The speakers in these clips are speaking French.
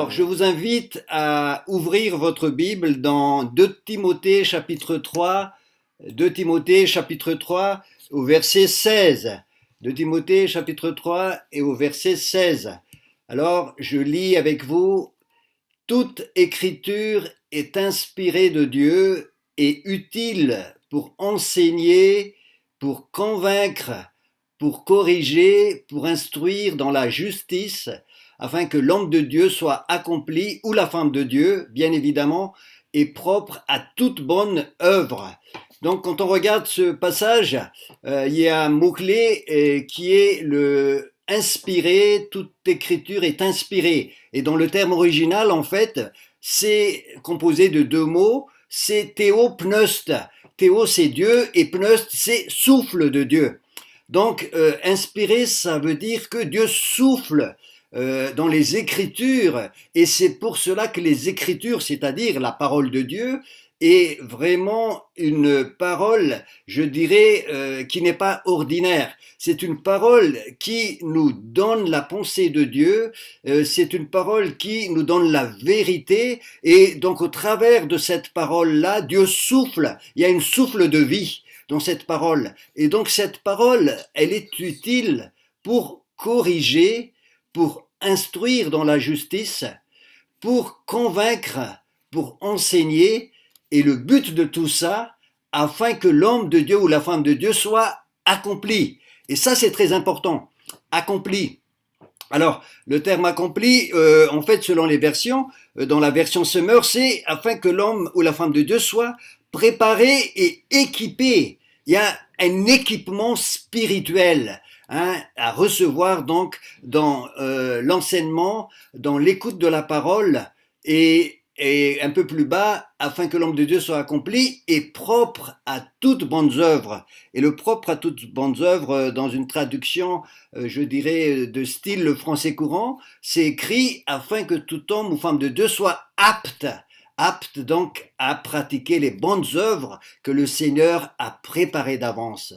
Alors, je vous invite à ouvrir votre Bible dans 2 Timothée chapitre 3, 2 Timothée chapitre 3 au verset 16. 2 Timothée chapitre 3 et au verset 16. Alors, je lis avec vous: toute écriture est inspirée de Dieu et utile pour enseigner, pour convaincre, pour corriger, pour instruire dans la justice, afin que l'homme de Dieu soit accompli, ou la femme de Dieu, bien évidemment, et propre à toute bonne œuvre. Donc, quand on regarde ce passage, il y a un mot-clé qui est le inspiré. Toute écriture est inspirée. Et dans le terme original, en fait, c'est composé de deux mots. C'est théopneust. Théo, c'est Dieu, et pneust, c'est souffle de Dieu. Donc, inspiré, ça veut dire que Dieu souffle dans les Écritures, et c'est pour cela que les Écritures, c'est-à-dire la parole de Dieu, est vraiment une parole, je dirais, qui n'est pas ordinaire. C'est une parole qui nous donne la pensée de Dieu, c'est une parole qui nous donne la vérité, et donc au travers de cette parole-là, Dieu souffle, il y a une souffle de vie dans cette parole. Et donc cette parole, elle est utile pour corriger, pour instruire dans la justice, pour convaincre, pour enseigner, et le but de tout ça, afin que l'homme de Dieu ou la femme de Dieu soit accompli. Et ça, c'est très important, accompli. Alors, le terme accompli, en fait, selon les versions, dans la version Semeur, c'est afin que l'homme ou la femme de Dieu soit préparé et équipé. Il y a un équipement spirituel à recevoir donc dans l'enseignement, dans l'écoute de la parole, et un peu plus bas, afin que l'homme de Dieu soit accompli et propre à toutes bonnes œuvres. Et le propre à toutes bonnes œuvres, dans une traduction, je dirais, de style le français courant, c'est écrit afin que tout homme ou femme de Dieu soit apte donc à pratiquer les bonnes œuvres que le Seigneur a préparées d'avance.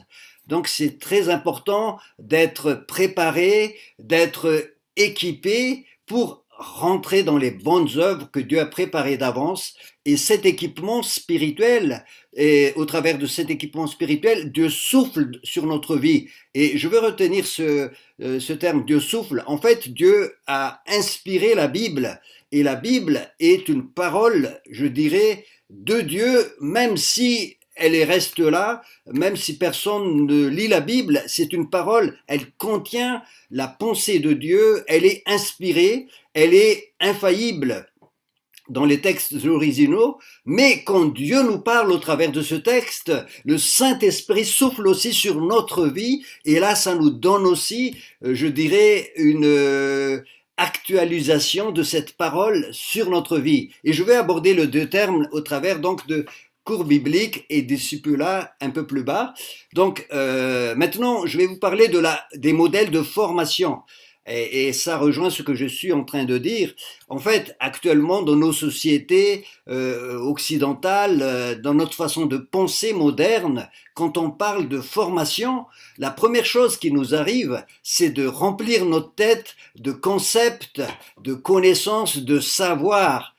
Donc c'est très important d'être préparé, d'être équipé pour rentrer dans les bonnes œuvres que Dieu a préparées d'avance. Et cet équipement spirituel, et au travers de cet équipement spirituel, Dieu souffle sur notre vie. Et je veux retenir ce terme, Dieu souffle. En fait, Dieu a inspiré la Bible, et la Bible est une parole, je dirais, de Dieu, même si elle reste là, même si personne ne lit la Bible, c'est une parole, elle contient la pensée de Dieu, elle est inspirée, elle est infaillible dans les textes originaux, mais quand Dieu nous parle au travers de ce texte, le Saint-Esprit souffle aussi sur notre vie, et là ça nous donne aussi, je dirais, une actualisation de cette parole sur notre vie. Et je vais aborder les deux termes au travers donc de cours bibliques et des discipulats un peu plus bas. Donc maintenant, je vais vous parler des modèles de formation. Et ça rejoint ce que je suis en train de dire. En fait, actuellement, dans nos sociétés occidentales, dans notre façon de penser moderne, quand on parle de formation, la première chose qui nous arrive, c'est de remplir notre tête de concepts, de connaissances, de savoirs.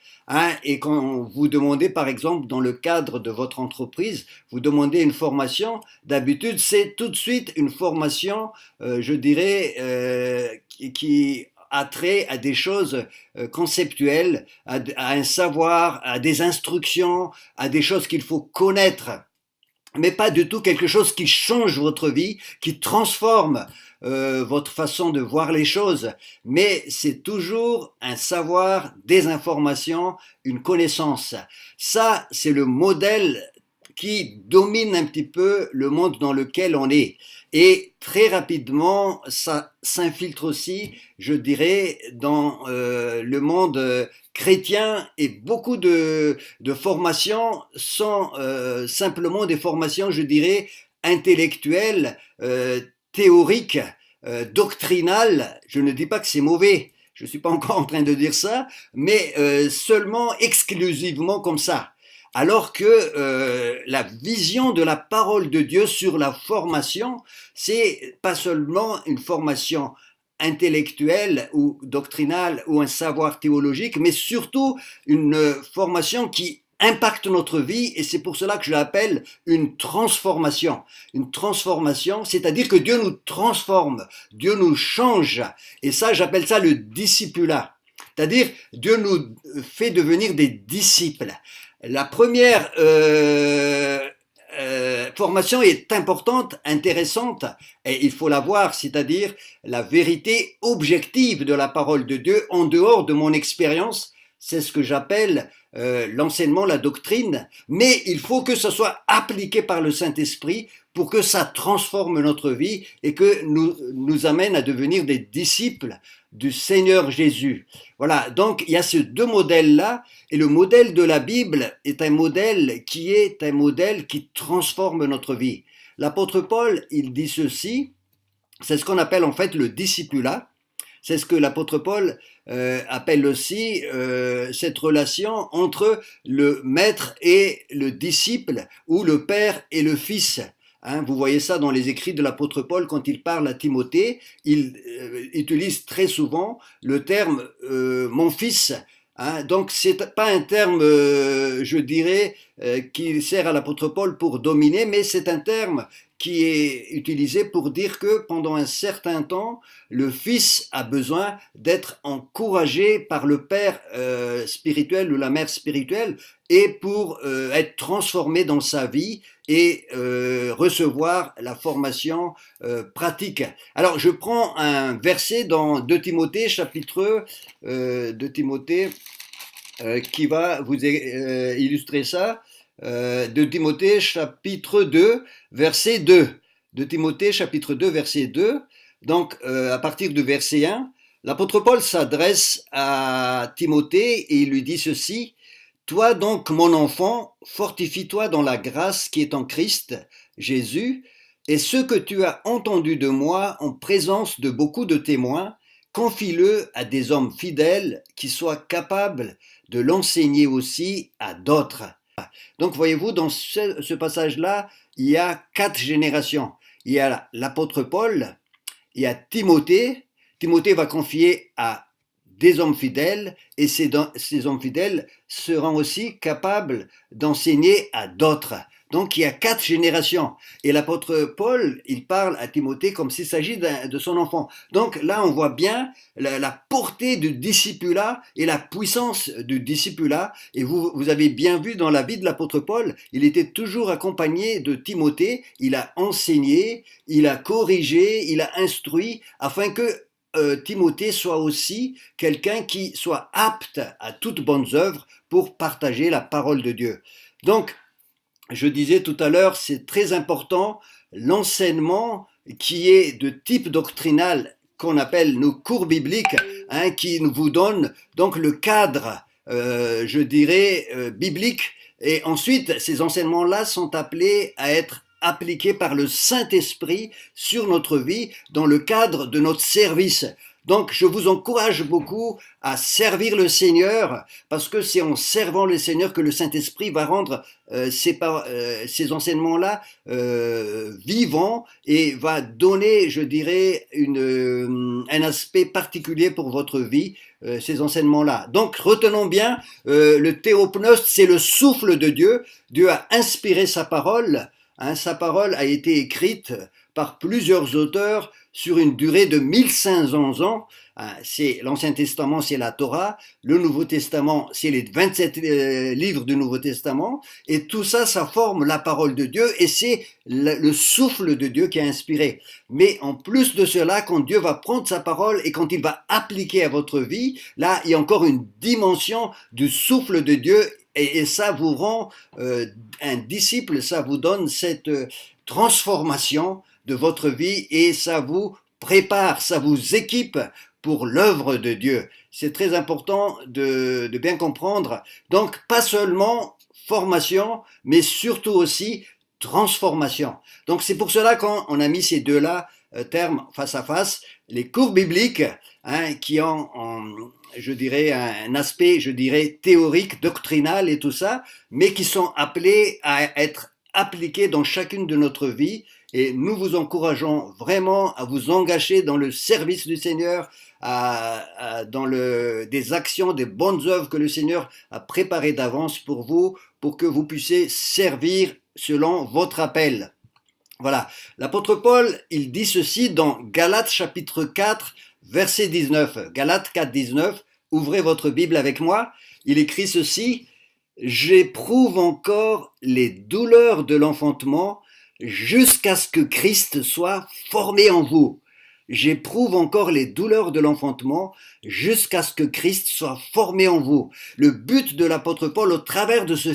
Et quand vous demandez, par exemple, dans le cadre de votre entreprise, vous demandez une formation, d'habitude, c'est tout de suite une formation, je dirais, qui a trait à des choses conceptuelles, à un savoir, à des instructions, à des choses qu'il faut connaître, mais pas du tout quelque chose qui change votre vie, qui transforme votre façon de voir les choses, mais c'est toujours un savoir, des informations, une connaissance. Ça, c'est le modèle qui domine un petit peu le monde dans lequel on est. Et très rapidement, ça s'infiltre aussi, je dirais, dans le monde chrétien, et beaucoup de formations sont simplement des formations, je dirais, intellectuelles, théoriques, doctrinales. Je ne dis pas que c'est mauvais, je ne suis pas encore en train de dire ça, mais seulement exclusivement comme ça. Alors que la vision de la parole de Dieu sur la formation, c'est pas seulement une formation intellectuelle ou doctrinale ou un savoir théologique, mais surtout une formation qui impacte notre vie, et c'est pour cela que je l'appelle une transformation. Une transformation, c'est-à-dire que Dieu nous transforme, Dieu nous change, et ça, j'appelle ça le discipulat. C'est-à-dire, Dieu nous fait devenir des disciples. La première formation est importante, intéressante, et il faut la voir, c'est-à-dire la vérité objective de la parole de Dieu en dehors de mon expérience. C'est ce que j'appelle l'enseignement, la doctrine, mais il faut que ça soit appliqué par le Saint-Esprit pour que ça transforme notre vie et que nous amène à devenir des disciples du Seigneur Jésus. Voilà, donc il y a ces deux modèles-là, et le modèle de la Bible est un modèle qui transforme notre vie. L'apôtre Paul, il dit ceci, c'est ce qu'on appelle en fait le discipulat. C'est ce que l'apôtre Paul appelle aussi cette relation entre le maître et le disciple, ou le père et le fils. Hein, vous voyez ça dans les écrits de l'apôtre Paul quand il parle à Timothée, il utilise très souvent le terme mon fils. Hein, donc c'est pas un terme, je dirais, qui sert à l'apôtre Paul pour dominer, mais c'est un terme qui est utilisé pour dire que pendant un certain temps, le fils a besoin d'être encouragé par le père spirituel ou la mère spirituelle, et pour être transformé dans sa vie et recevoir la formation pratique. Alors je prends un verset dans 2 Timothée, chapitre 2 Timothée, qui va vous illustrer ça. De Timothée chapitre 2 verset 2. De Timothée chapitre 2 verset 2. Donc à partir du verset 1, l'apôtre Paul s'adresse à Timothée et il lui dit ceci: toi donc mon enfant, fortifie-toi dans la grâce qui est en Christ Jésus, et ce que tu as entendu de moi en présence de beaucoup de témoins, confie-le à des hommes fidèles qui soient capables de l'enseigner aussi à d'autres. Donc voyez-vous, dans ce passage-là, il y a 4 générations. Il y a l'apôtre Paul, il y a Timothée. Timothée va confier à des hommes fidèles, et ces hommes fidèles seront aussi capables d'enseigner à d'autres. Donc il y a 4 générations. Et l'apôtre Paul, il parle à Timothée comme s'il s'agit de son enfant. Donc là, on voit bien la portée du discipulat et la puissance du discipulat. Et vous avez bien vu dans la vie de l'apôtre Paul, il était toujours accompagné de Timothée. Il a enseigné, il a corrigé, il a instruit, afin que Timothée soit aussi quelqu'un qui soit apte à toutes bonnes œuvres pour partager la parole de Dieu. Donc, je disais tout à l'heure, c'est très important l'enseignement qui est de type doctrinal, qu'on appelle nos cours bibliques, hein, qui vous donnent donc le cadre, je dirais, biblique. Et ensuite, ces enseignements-là sont appelés à être appliqués par le Saint-Esprit sur notre vie dans le cadre de notre service. Donc, je vous encourage beaucoup à servir le Seigneur, parce que c'est en servant le Seigneur que le Saint-Esprit va rendre ces enseignements-là vivants, et va donner, je dirais, un aspect particulier pour votre vie, ces enseignements-là. Donc, retenons bien, le théopneustes, c'est le souffle de Dieu. Dieu a inspiré sa parole. Hein, sa parole a été écrite par plusieurs auteurs sur une durée de 1500 ans. C'est l'Ancien Testament, c'est la Torah. Le Nouveau Testament, c'est les 27 livres du Nouveau Testament. Et tout ça, ça forme la parole de Dieu, et c'est le souffle de Dieu qui a inspiré. Mais en plus de cela, quand Dieu va prendre sa parole et quand il va appliquer à votre vie, là, il y a encore une dimension du souffle de Dieu. Et ça vous rend un disciple, ça vous donne cette transformation de votre vie, et ça vous prépare, ça vous équipe pour l'œuvre de Dieu. C'est très important de bien comprendre. Donc, pas seulement formation, mais surtout aussi transformation. Donc, c'est pour cela qu'on a mis ces deux-là termes face à face. Les cours bibliques, hein, qui ont je dirais, un aspect, je dirais, théorique, doctrinal et tout ça, mais qui sont appelés à être appliqués dans chacune de notre vie, Et nous vous encourageons vraiment à vous engager dans le service du Seigneur, dans des actions, des bonnes œuvres que le Seigneur a préparées d'avance pour vous, pour que vous puissiez servir selon votre appel. Voilà. L'apôtre Paul, il dit ceci dans Galates chapitre 4, verset 19. Galates 4, 19. Ouvrez votre Bible avec moi. Il écrit ceci. J'éprouve encore les douleurs de l'enfantement jusqu'à ce que Christ soit formé en vous. J'éprouve encore les douleurs de l'enfantement jusqu'à ce que Christ soit formé en vous. Le but de l'apôtre Paul au travers de ce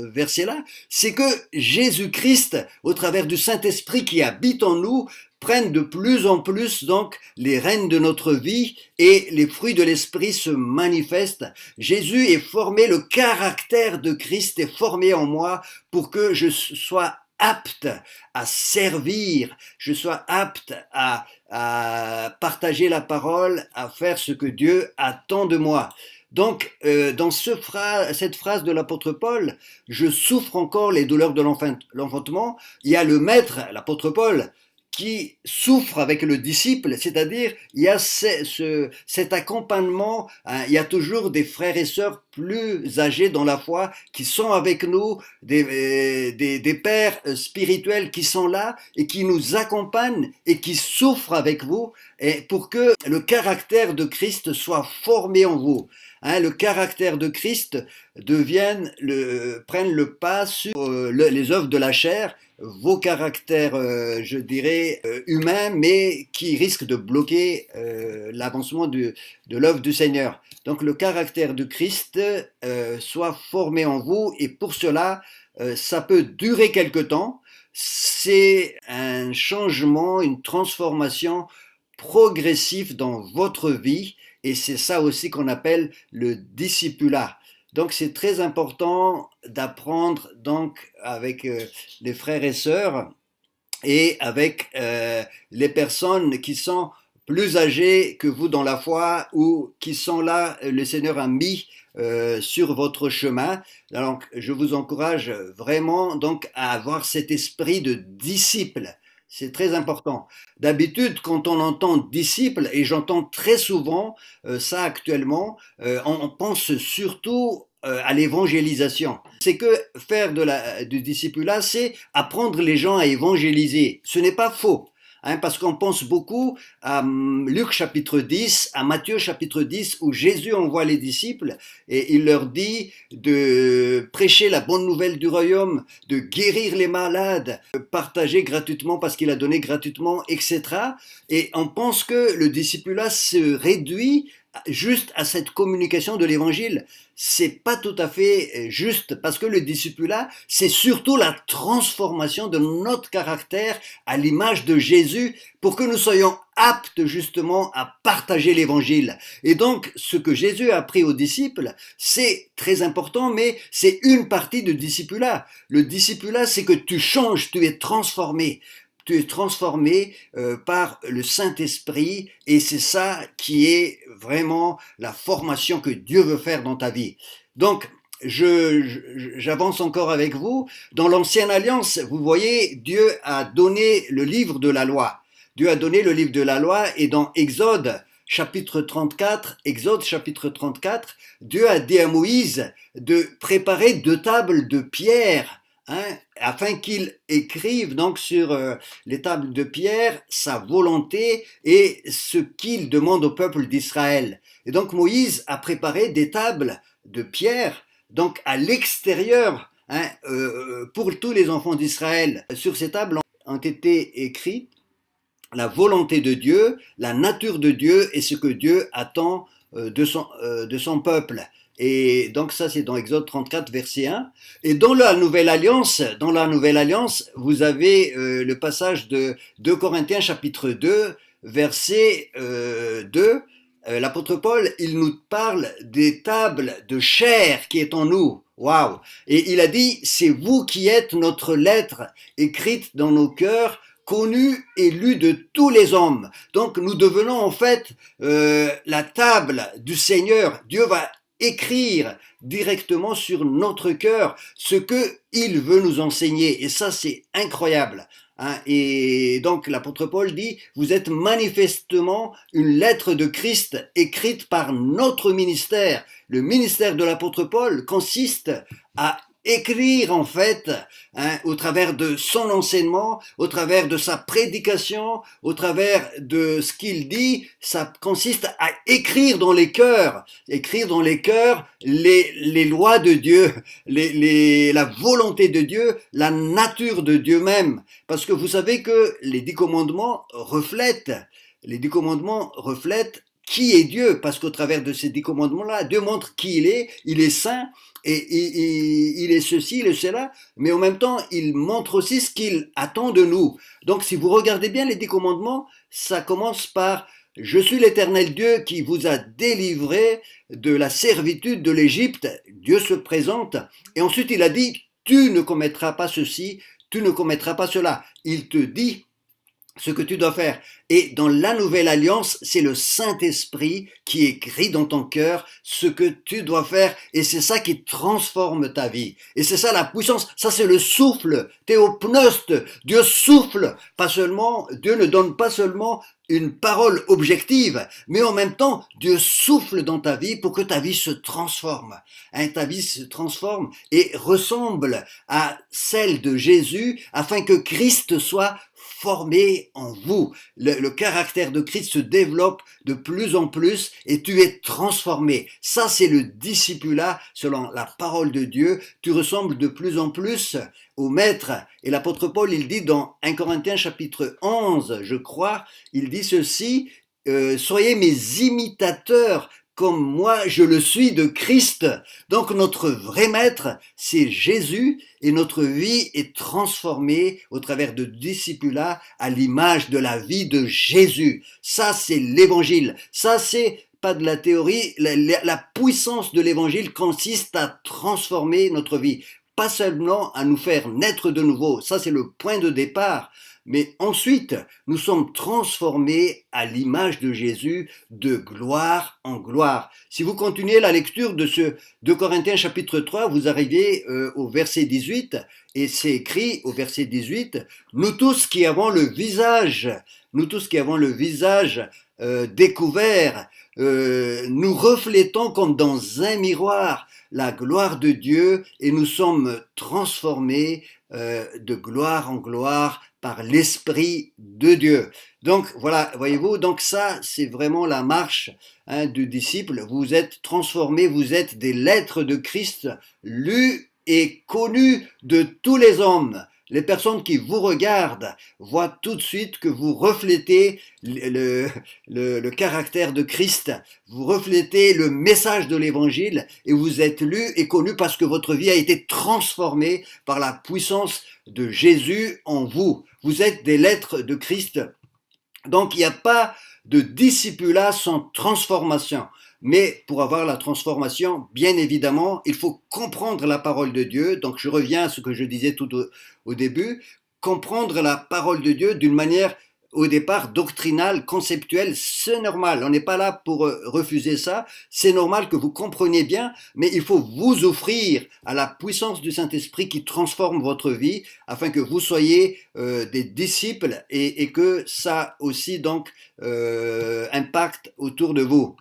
verset-là, c'est que Jésus-Christ, au travers du Saint-Esprit qui habite en nous, prenne de plus en plus donc les rênes de notre vie et les fruits de l'Esprit se manifestent. Jésus est formé, le caractère de Christ est formé en moi pour que je sois apte à servir, je sois apte à partager la parole, à faire ce que Dieu attend de moi. Donc, dans cette phrase de l'apôtre Paul, je souffre encore les douleurs de l'enfantement, il y a le maître, l'apôtre Paul, qui souffre avec le disciple, c'est-à-dire il y a cet accompagnement, hein, il y a toujours des frères et sœurs plus âgés dans la foi qui sont avec nous, des pères spirituels qui sont là et qui nous accompagnent et qui souffrent avec vous et pour que le caractère de Christ soit formé en vous. Hein, le caractère de Christ prenne le pas sur les œuvres de la chair, vos caractères, je dirais, humains, mais qui risquent de bloquer l'avancement de l'œuvre du Seigneur. Donc le caractère de Christ soit formé en vous, et pour cela, ça peut durer quelque temps. C'est un changement, une transformation progressif dans votre vie, et c'est ça aussi qu'on appelle le discipulat. Donc c'est très important d'apprendre donc avec les frères et sœurs et avec les personnes qui sont plus âgées que vous dans la foi ou qui sont là, le Seigneur a mis sur votre chemin. Donc je vous encourage vraiment donc à avoir cet esprit de disciple. C'est très important. D'habitude, quand on entend disciple, et j'entends très souvent ça actuellement, on pense surtout à l'évangélisation. C'est que faire du discipulat, c'est apprendre les gens à évangéliser. Ce n'est pas faux. Hein, parce qu'on pense beaucoup à Luc chapitre 10, à Matthieu chapitre 10, où Jésus envoie les disciples et il leur dit de prêcher la bonne nouvelle du royaume, de guérir les malades, de partager gratuitement parce qu'il a donné gratuitement, etc. Et on pense que le discipulat se réduit juste à cette communication de l'évangile. C'est pas tout à fait juste, parce que le discipulat, c'est surtout la transformation de notre caractère à l'image de Jésus pour que nous soyons aptes justement à partager l'évangile. Et donc, ce que Jésus a appris aux disciples, c'est très important, mais c'est une partie du discipulat. Le discipulat, c'est que tu changes, tu es transformé. Tu es transformé par le Saint-Esprit, et c'est ça qui est vraiment la formation que Dieu veut faire dans ta vie. Donc, j'avance encore avec vous. Dans l'Ancienne Alliance, vous voyez, Dieu a donné le livre de la loi. Dieu a donné le livre de la loi, et dans Exode chapitre 34, Dieu a dit à Moïse de préparer 2 tables de pierre, hein, afin qu'il écrive donc sur les tables de pierre sa volonté et ce qu'il demande au peuple d'Israël. Et donc Moïse a préparé des tables de pierre, donc à l'extérieur, hein, pour tous les enfants d'Israël. Sur ces tables ont été écrits la volonté de Dieu, la nature de Dieu et ce que Dieu attend de son peuple. Et donc ça c'est dans Exode 34 verset 1. Et dans la Nouvelle Alliance, vous avez le passage de 2 Corinthiens chapitre 2 verset 2. L'apôtre Paul, il nous parle des tables de chair qui est en nous. Waouh! Et il a dit, c'est vous qui êtes notre lettre écrite dans nos cœurs, connue et lue de tous les hommes. Donc nous devenons en fait la table du Seigneur. Dieu va écrire directement sur notre cœur ce que il veut nous enseigner, et ça c'est incroyable, Hein, et donc l'apôtre Paul dit, vous êtes manifestement une lettre de Christ écrite par notre ministère. Le ministère de l'apôtre Paul consiste à écrire en fait, hein, au travers de son enseignement, au travers de sa prédication, au travers de ce qu'il dit, ça consiste à écrire dans les cœurs les lois de Dieu, la volonté de Dieu, la nature de Dieu même. Parce que vous savez que les 10 commandements reflètent qui est Dieu, parce qu'au travers de ces 10 commandements-là, Dieu montre qui il est saint, et il est ceci, il est cela, mais en même temps, il montre aussi ce qu'il attend de nous. Donc, si vous regardez bien les 10 commandements, ça commence par je suis l'Éternel Dieu qui vous a délivré de la servitude de l'Égypte. Dieu se présente. Et ensuite, il a dit, tu ne commettras pas ceci, tu ne commettras pas cela. Il te dit ce que tu dois faire. Et dans la nouvelle alliance, c'est le Saint-Esprit qui écrit dans ton cœur ce que tu dois faire, et c'est ça qui transforme ta vie. Et c'est ça la puissance, ça c'est le souffle, théopneust. Dieu souffle, pas seulement, Dieu ne donne pas seulement une parole objective, mais en même temps, Dieu souffle dans ta vie pour que ta vie se transforme. Hein, ta vie se transforme et ressemble à celle de Jésus, afin que Christ soit formé en vous. Le caractère de Christ se développe de plus en plus et tu es transformé. Ça, c'est le discipulat selon la parole de Dieu. Tu ressembles de plus en plus au Maître. Et l'apôtre Paul, il dit dans 1 Corinthiens chapitre 11, je crois, il dit ceci, soyez mes imitateurs comme moi je le suis de Christ. Donc notre vrai maître, c'est Jésus, et notre vie est transformée au travers de discipulat à l'image de la vie de Jésus. Ça, c'est l'évangile. Ça, c'est pas de la théorie. La puissance de l'évangile consiste à transformer notre vie. Pas seulement à nous faire naître de nouveau. Ça, c'est le point de départ. Mais ensuite, nous sommes transformés à l'image de Jésus de gloire en gloire. Si vous continuez la lecture de ce 2 Corinthiens chapitre 3, vous arrivez au verset 18, et c'est écrit au verset 18, nous tous qui avons le visage découvert, nous reflétons comme dans un miroir la gloire de Dieu, et nous sommes transformés de gloire en gloire par l'Esprit de Dieu. Donc voilà, voyez-vous, donc ça c'est vraiment la marche, hein, du disciple. Vous êtes transformés, vous êtes des lettres de Christ lues et connues de tous les hommes. Les personnes qui vous regardent voient tout de suite que vous reflétez le caractère de Christ, vous reflétez le message de l'Évangile, et vous êtes lus et connus parce que votre vie a été transformée par la puissance de Jésus en vous. Vous êtes des lettres de Christ. Donc il n'y a pas de discipulat sans transformation. Mais pour avoir la transformation, bien évidemment, il faut comprendre la parole de Dieu. Donc je reviens à ce que je disais tout au début. Comprendre la parole de Dieu d'une manière au départ doctrinale, conceptuelle, c'est normal. On n'est pas là pour refuser ça. C'est normal que vous compreniez bien, mais il faut vous offrir à la puissance du Saint-Esprit qui transforme votre vie afin que vous soyez des disciples, et que ça aussi donc impacte autour de vous.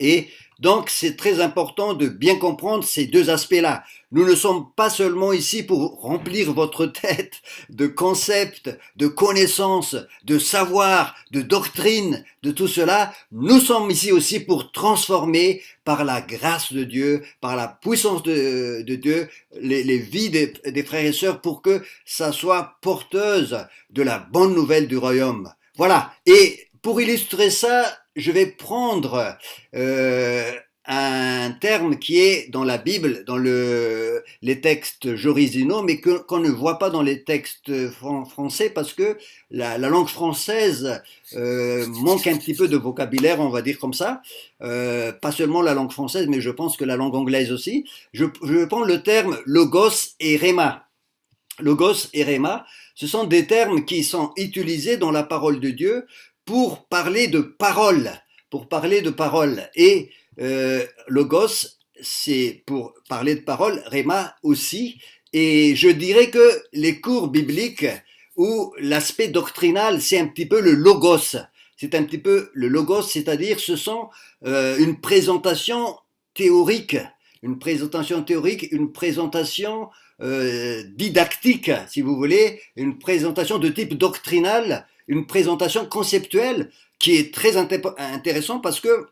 Et donc, c'est très important de bien comprendre ces deux aspects-là. Nous ne sommes pas seulement ici pour remplir votre tête de concepts, de connaissances, de savoirs, de doctrines, de tout cela. Nous sommes ici aussi pour transformer par la grâce de Dieu, par la puissance de Dieu, les vies des frères et sœurs, pour que ça soit porteuse de la bonne nouvelle du royaume. Voilà. Et pour illustrer ça, je vais prendre un terme qui est dans la Bible, dans les textes originaux, mais qu'on ne voit pas dans les textes français, parce que la langue française manque un petit peu de vocabulaire, on va dire comme ça. Pas seulement la langue française, mais je pense que la langue anglaise aussi. Je vais prendre le terme logos et rhéma. Logos et rhéma, ce sont des termes qui sont utilisés dans la parole de Dieu pour parler de parole, et logos, c'est pour parler de parole, rhéma aussi, et je dirais que les cours bibliques où l'aspect doctrinal, c'est un petit peu le logos. C'est un petit peu le logos, c'est-à-dire ce sont une présentation théorique, une présentation théorique, une présentation didactique, si vous voulez, une présentation de type doctrinal, une présentation conceptuelle qui est très intéressant parce que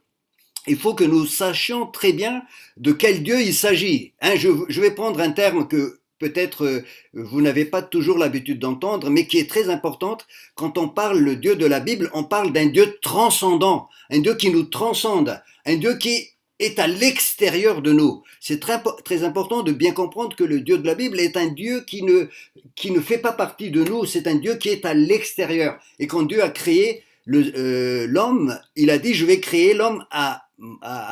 il faut que nous sachions très bien de quel Dieu il s'agit. Hein, je vais prendre un terme que peut-être vous n'avez pas toujours l'habitude d'entendre, mais qui est très importante. Quand on parle le Dieu de la Bible, on parle d'un Dieu transcendant, un Dieu qui nous transcende, un Dieu qui est à l'extérieur de nous. C'est très important de bien comprendre que le Dieu de la Bible est un Dieu qui ne fait pas partie de nous, c'est un Dieu qui est à l'extérieur. Et quand Dieu a créé l'homme, il a dit, je vais créer l'homme à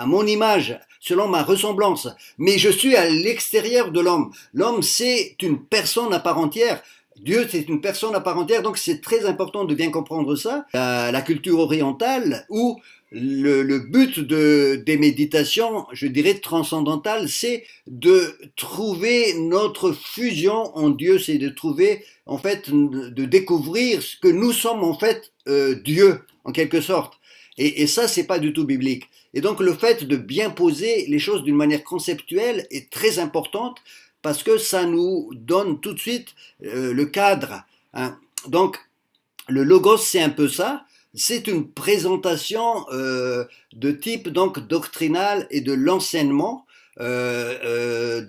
mon image, selon ma ressemblance. Mais je suis à l'extérieur de l'homme. L'homme, c'est une personne à part entière. Dieu, c'est une personne à part entière, donc c'est très important de bien comprendre ça. La culture orientale, où le but des méditations, je dirais transcendantales, c'est de trouver notre fusion en Dieu, c'est de trouver, en fait, de découvrir ce que nous sommes, en fait, Dieu, en quelque sorte. Et ça, c'est pas du tout biblique. Et donc, le fait de bien poser les choses d'une manière conceptuelle est très importante parce que ça nous donne tout de suite le cadre. Hein. Donc, le logos, c'est un peu ça. C'est une présentation de type donc doctrinal et de l'enseignement, je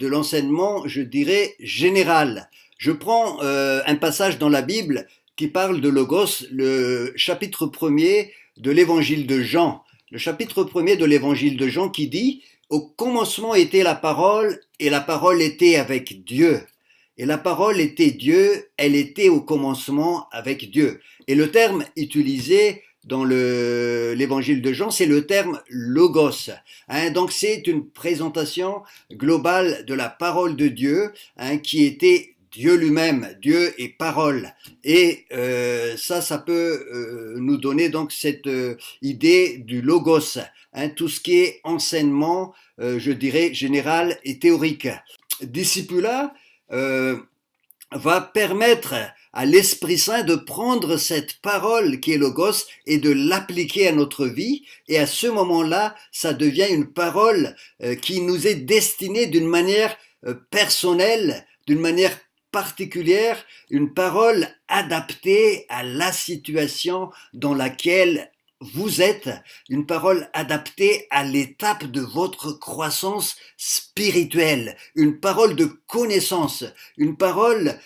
dirais, général. Je prends un passage dans la Bible qui parle de logos, le chapitre 1er de l'évangile de Jean. Le chapitre 1er de l'évangile de Jean qui dit « Au commencement était la parole, et la parole était avec Dieu. Et la parole était Dieu, elle était au commencement avec Dieu. » Et le terme utilisé dans l'évangile de Jean, c'est le terme logos. Hein, donc c'est une présentation globale de la parole de Dieu, hein, qui était Dieu lui-même, Dieu est parole. Et ça peut nous donner donc cette idée du logos, hein, tout ce qui est enseignement, je dirais, général et théorique. Discipula va permettre à l'Esprit Saint de prendre cette parole qui est logos et de l'appliquer à notre vie. Et à ce moment-là, ça devient une parole qui nous est destinée d'une manière personnelle, d'une manière particulière, une parole adaptée à la situation dans laquelle vous êtes, une parole adaptée à l'étape de votre croissance spirituelle, une parole de connaissance, une parole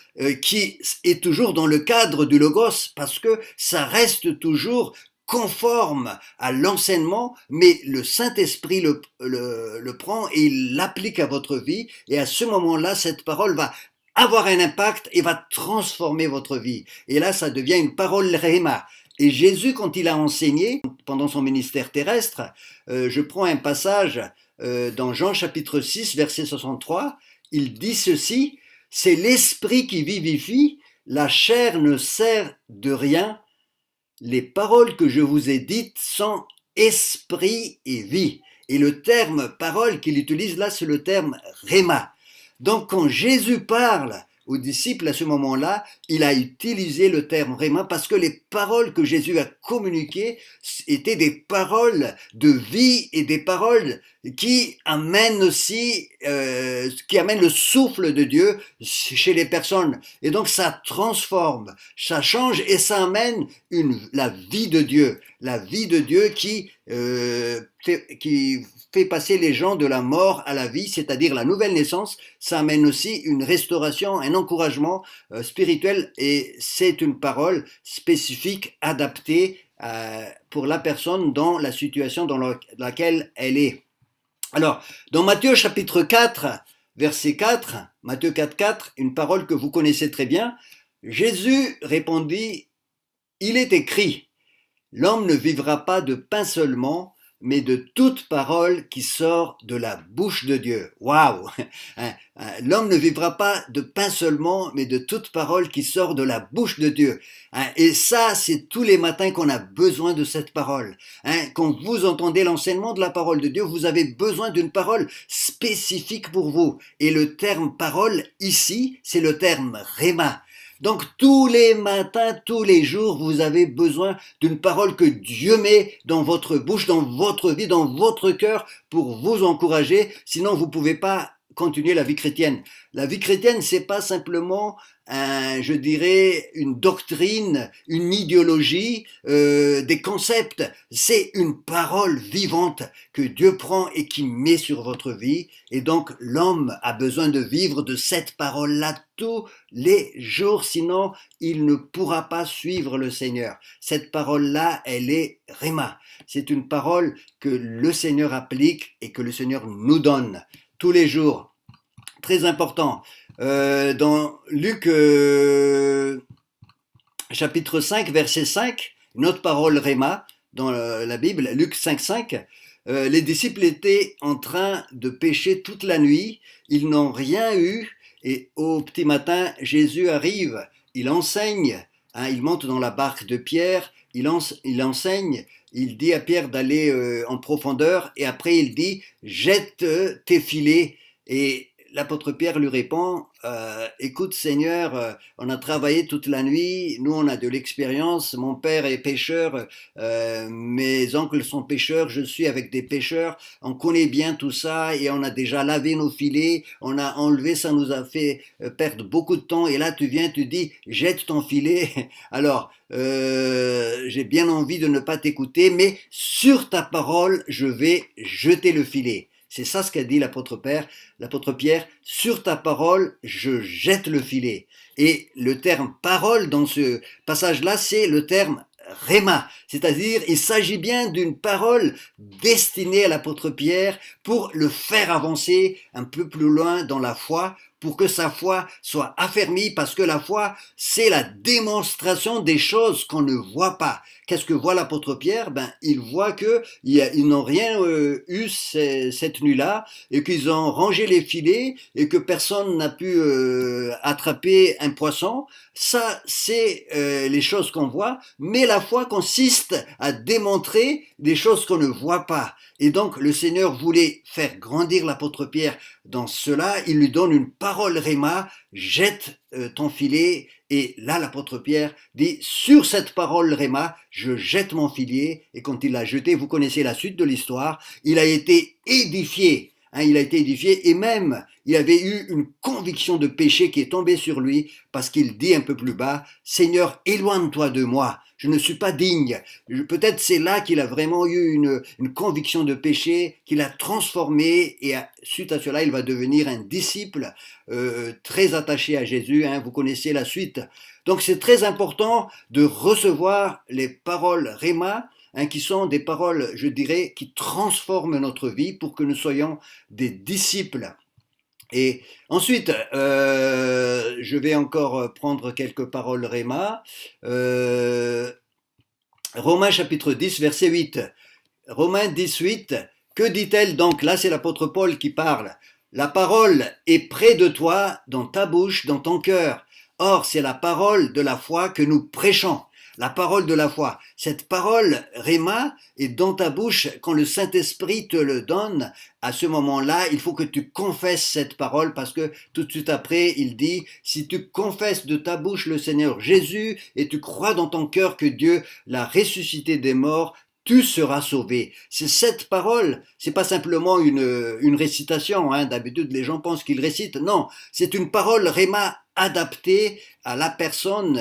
qui est toujours dans le cadre du logos parce que ça reste toujours conforme à l'enseignement, mais le Saint-Esprit le prend et il l'applique à votre vie et à ce moment-là, cette parole va avoir un impact et va transformer votre vie. Et là, ça devient une parole rhéma. Et Jésus, quand il a enseigné pendant son ministère terrestre, je prends un passage dans Jean chapitre 6, verset 63, il dit ceci, « C'est l'esprit qui vivifie, la chair ne sert de rien, les paroles que je vous ai dites sont esprit et vie. » Et le terme parole qu'il utilise là, c'est le terme rhéma. Donc quand Jésus parle aux disciples à ce moment-là, il a utilisé le terme rhéma parce que les paroles que Jésus a communiquées étaient des paroles de vie et des paroles qui amènent aussi, qui amènent le souffle de Dieu chez les personnes. Et donc ça transforme, ça change et ça amène la vie de Dieu qui fait passer les gens de la mort à la vie, c'est-à-dire la nouvelle naissance. Ça amène aussi une restauration, un encouragement spirituel et c'est une parole spécifique, adaptée pour la personne dans la situation dans laquelle elle est. Alors, dans Matthieu chapitre 4, verset 4, Matthieu 4, 4, une parole que vous connaissez très bien, Jésus répondit, « Il est écrit, l'homme ne vivra pas de pain seulement, mais de toute parole qui sort de la bouche de Dieu. » Waouh! L'homme ne vivra pas de pain seulement, mais de toute parole qui sort de la bouche de Dieu. Et ça, c'est tous les matins qu'on a besoin de cette parole. Quand vous entendez l'enseignement de la parole de Dieu, vous avez besoin d'une parole spécifique pour vous. Et le terme parole, ici, c'est le terme rhéma. Donc tous les matins, tous les jours, vous avez besoin d'une parole que Dieu met dans votre bouche, dans votre vie, dans votre cœur pour vous encourager. Sinon, vous ne pouvez pas continuer la vie chrétienne. La vie chrétienne, c'est pas simplement je dirais, une doctrine, une idéologie, des concepts. C'est une parole vivante que Dieu prend et qui met sur votre vie. Et donc, l'homme a besoin de vivre de cette parole-là tous les jours, sinon il ne pourra pas suivre le Seigneur. Cette parole-là, elle est Rhéma. C'est une parole que le Seigneur applique et que le Seigneur nous donne tous les jours. Très important. Dans Luc chapitre 5, verset 5, une autre parole Rhéma dans la Bible, Luc 5, 5, les disciples étaient en train de pêcher toute la nuit, ils n'ont rien eu, et au petit matin, Jésus arrive, il enseigne, hein, il monte dans la barque de Pierre, il enseigne, il dit à Pierre d'aller en profondeur, et après il dit, jette tes filets, et l'apôtre Pierre lui répond, écoute Seigneur, on a travaillé toute la nuit, nous on a de l'expérience, mon père est pêcheur, mes oncles sont pêcheurs, je suis avec des pêcheurs, on connaît bien tout ça et on a déjà lavé nos filets, on a enlevé, ça nous a fait perdre beaucoup de temps et là tu viens, tu dis jette ton filet, alors j'ai bien envie de ne pas t'écouter, mais sur ta parole je vais jeter le filet. C'est ça ce qu'a dit l'apôtre Pierre, sur ta parole, je jette le filet. Et le terme parole dans ce passage-là, c'est le terme Rhéma, c'est-à-dire il s'agit bien d'une parole destinée à l'apôtre Pierre pour le faire avancer un peu plus loin dans la foi, pour que sa foi soit affermie, parce que la foi, c'est la démonstration des choses qu'on ne voit pas. Qu'est-ce que voit l'apôtre Pierre? Ben, il voit qu'ils n'ont rien eu cette nuit-là, et qu'ils ont rangé les filets, et que personne n'a pu attraper un poisson. Ça, c'est les choses qu'on voit, mais la foi consiste à démontrer des choses qu'on ne voit pas. Et donc, le Seigneur voulait faire grandir l'apôtre Pierre dans cela. Il lui donne une parole Rhéma, jette ton filet. Et là, l'apôtre Pierre dit, sur cette parole Rhéma, je jette mon filet. Et quand il l'a jeté, vous connaissez la suite de l'histoire, il a été édifié. Hein, il a été édifié et même il avait eu une conviction de péché qui est tombée sur lui parce qu'il dit un peu plus bas, Seigneur, éloigne-toi de moi, je ne suis pas digne. Peut-être c'est là qu'il a vraiment eu une conviction de péché qui l'a transformé et suite à cela il va devenir un disciple très attaché à Jésus, hein, vous connaissez la suite. Donc c'est très important de recevoir les paroles Rhéma, hein, qui sont des paroles, je dirais, qui transforment notre vie pour que nous soyons des disciples. Et ensuite, je vais encore prendre quelques paroles Rhéma. Romains chapitre 10, verset 8. Romains 10, 8. Que dit-elle donc? Là, c'est l'apôtre Paul qui parle. La parole est près de toi, dans ta bouche, dans ton cœur. Or, c'est la parole de la foi que nous prêchons. La parole de la foi. Cette parole, Rhéma, est dans ta bouche. Quand le Saint-Esprit te le donne, à ce moment-là, il faut que tu confesses cette parole parce que tout de suite après, il dit, si tu confesses de ta bouche le Seigneur Jésus et tu crois dans ton cœur que Dieu l'a ressuscité des morts, tu seras sauvé. C'est cette parole, c'est pas simplement une récitation, hein. D'habitude les gens pensent qu'ils récitent, non, c'est une parole Rhéma adaptée à la personne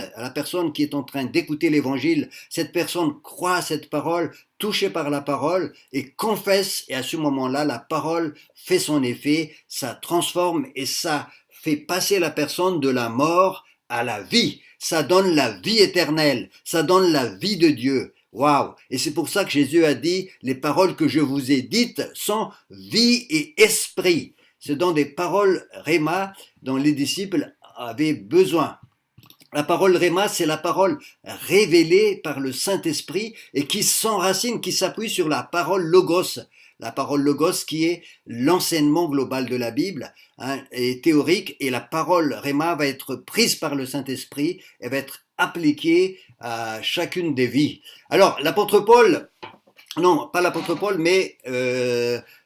qui est en train d'écouter l'évangile. Cette personne croit à cette parole, touchée par la parole et confesse, et à ce moment-là, la parole fait son effet, ça transforme et ça fait passer la personne de la mort à la vie. Ça donne la vie éternelle, ça donne la vie de Dieu. Waouh! Et c'est pour ça que Jésus a dit, les paroles que je vous ai dites sont vie et esprit. Ce sont des paroles Rhéma dont les disciples avaient besoin. La parole Rhéma, c'est la parole révélée par le Saint-Esprit et qui s'enracine, qui s'appuie sur la parole Logos. La parole Logos qui est l'enseignement global de la Bible, hein, et théorique, et la parole Rhéma va être prise par le Saint-Esprit et va être appliquée à chacune des vies. Alors, l'apôtre Paul, non, pas l'apôtre Paul, mais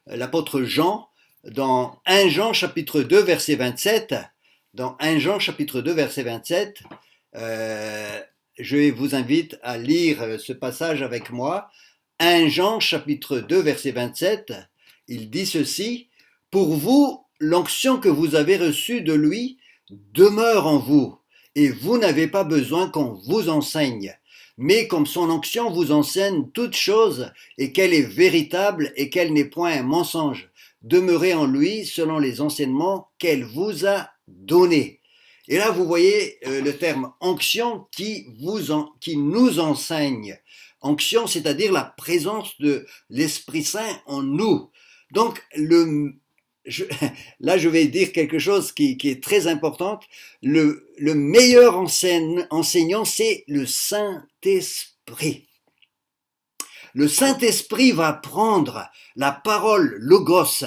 l'apôtre Jean, dans 1 Jean chapitre 2, verset 27, dans 1 Jean chapitre 2 verset 27. Je vous invite à lire ce passage avec moi. 1 Jean chapitre 2 verset 27, il dit ceci: pour vous, l'onction que vous avez reçue de lui demeure en vous, et vous n'avez pas besoin qu'on vous enseigne. Mais comme son onction vous enseigne toutes choses, et qu'elle est véritable et qu'elle n'est point un mensonge, demeurez en lui selon les enseignements qu'elle vous a donnés. Et là, vous voyez le terme onction qui nous enseigne. Onction, c'est-à-dire la présence de l'Esprit Saint en nous. Donc, là, je vais dire quelque chose qui est très important. Le meilleur enseignant, c'est le Saint-Esprit. Le Saint-Esprit va prendre la parole logos.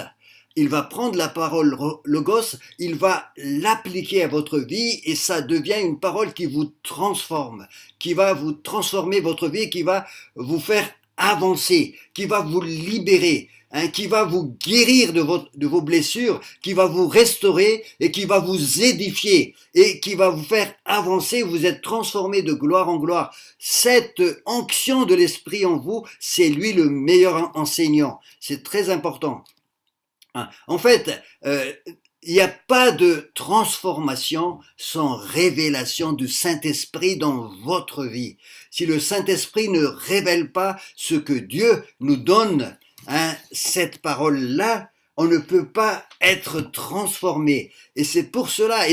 Il va prendre la parole logos, il va l'appliquer à votre vie et ça devient une parole qui vous transforme, qui va vous transformer votre vie, qui va vous faire avancer, qui va vous libérer, qui va vous guérir de vos blessures, qui va vous restaurer et qui va vous édifier et qui va vous faire avancer. Vous êtes transformé de gloire en gloire. Cette onction de l'Esprit en vous, c'est lui le meilleur enseignant. C'est très important. En fait, il n'y a pas de transformation sans révélation du Saint-Esprit dans votre vie. Si le Saint-Esprit ne révèle pas ce que Dieu nous donne, cette parole-là, on ne peut pas être transformé. Et c'est pour cela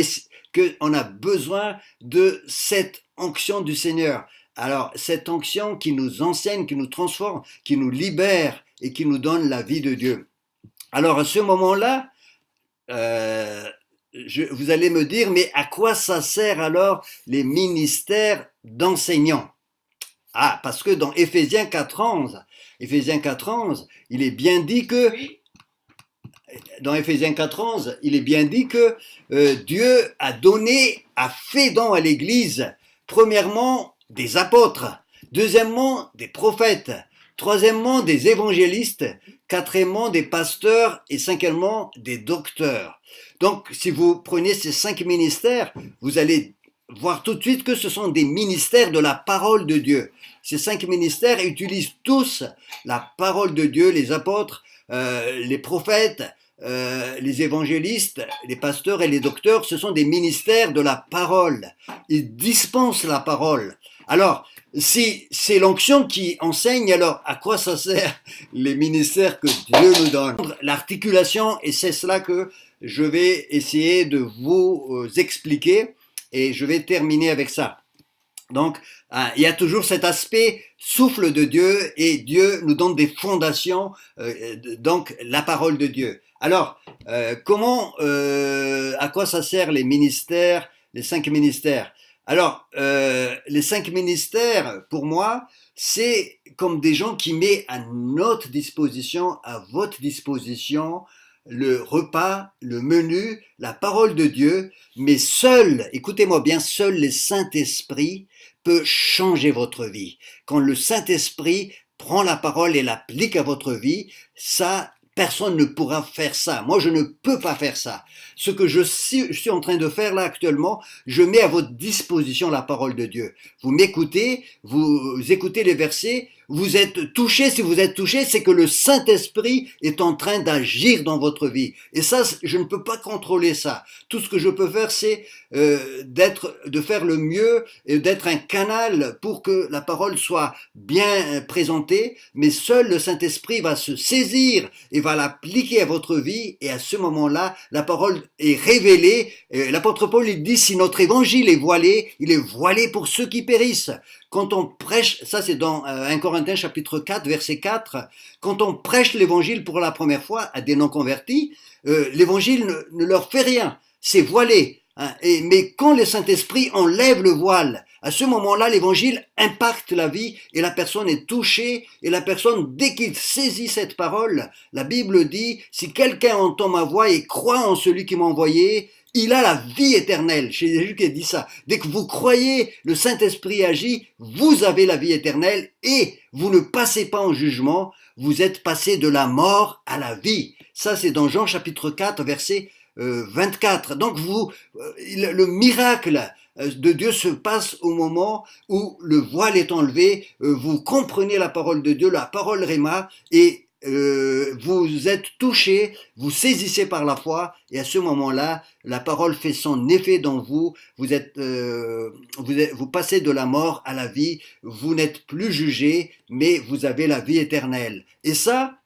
qu'on a besoin de cette onction du Seigneur. Alors, cette onction qui nous enseigne, qui nous transforme, qui nous libère et qui nous donne la vie de Dieu. Alors, à ce moment-là, vous allez me dire, mais à quoi ça sert alors les ministères d'enseignants? Ah, parce que dans Éphésiens 4:11, il est bien dit que, dans Éphésiens 4:11, il est bien dit que Dieu a fait don à l'Église, premièrement, des apôtres, deuxièmement, des prophètes, troisièmement, des évangélistes, quatrièmement, des pasteurs et cinquièmement, des docteurs. Donc, si vous prenez ces 5 ministères, vous allez voir tout de suite que ce sont des ministères de la parole de Dieu. Ces 5 ministères utilisent tous la parole de Dieu, les apôtres, les prophètes, les évangélistes, les pasteurs et les docteurs, ce sont des ministères de la parole. Ils dispensent la parole. Alors, si c'est l'onction qui enseigne, alors à quoi ça sert les ministères que Dieu nous donne? L'articulation, et c'est cela que je vais essayer de vous expliquer, et je vais terminer avec ça. Donc, il y a toujours cet aspect souffle de Dieu, et Dieu nous donne des fondations, donc la parole de Dieu. Alors, à quoi ça sert les ministères, les 5 ministères? Alors, les 5 ministères, pour moi, c'est comme des gens qui mettent à notre disposition, à votre disposition, le repas, le menu, la parole de Dieu, mais seul, écoutez-moi bien, seul le Saint-Esprit peut changer votre vie. Quand le Saint-Esprit prend la parole et l'applique à votre vie, ça, personne ne pourra faire ça. Moi, je ne peux pas faire ça. Ce que je suis en train de faire là actuellement, je mets à votre disposition la parole de Dieu. Vous m'écoutez, vous écoutez les versets, vous êtes touché. Si vous êtes touché, c'est que le Saint-Esprit est en train d'agir dans votre vie. Et ça, je ne peux pas contrôler ça. Tout ce que je peux faire, c'est de faire le mieux et d'être un canal pour que la parole soit bien présentée. Mais seul le Saint-Esprit va se saisir et va l'appliquer à votre vie. Et à ce moment-là, la parole est révélée. L'apôtre Paul, il dit, si notre évangile est voilé, il est voilé pour ceux qui périssent. Quand on prêche, ça c'est dans 1 Corinthiens chapitre 4, verset 4, quand on prêche l'évangile pour la première fois à des non-convertis, l'évangile ne leur fait rien, c'est voilé. Mais quand le Saint-Esprit enlève le voile, à ce moment-là, l'évangile impacte la vie et la personne est touchée et la personne, dès qu'il saisit cette parole, la Bible dit, si quelqu'un entend ma voix et croit en celui qui m'a envoyé, il a la vie éternelle. C'est Jésus qui a dit ça. Dès que vous croyez, le Saint-Esprit agit, vous avez la vie éternelle et vous ne passez pas en jugement, vous êtes passé de la mort à la vie. Ça, c'est dans Jean chapitre 4, verset 24. Donc le miracle de Dieu se passe au moment où le voile est enlevé, vous comprenez la parole de Dieu, la parole Réma, et vous êtes touché, vous saisissez par la foi, et à ce moment-là, la parole fait son effet dans vous, vous passez de la mort à la vie, vous n'êtes plus jugé, mais vous avez la vie éternelle. Et ça,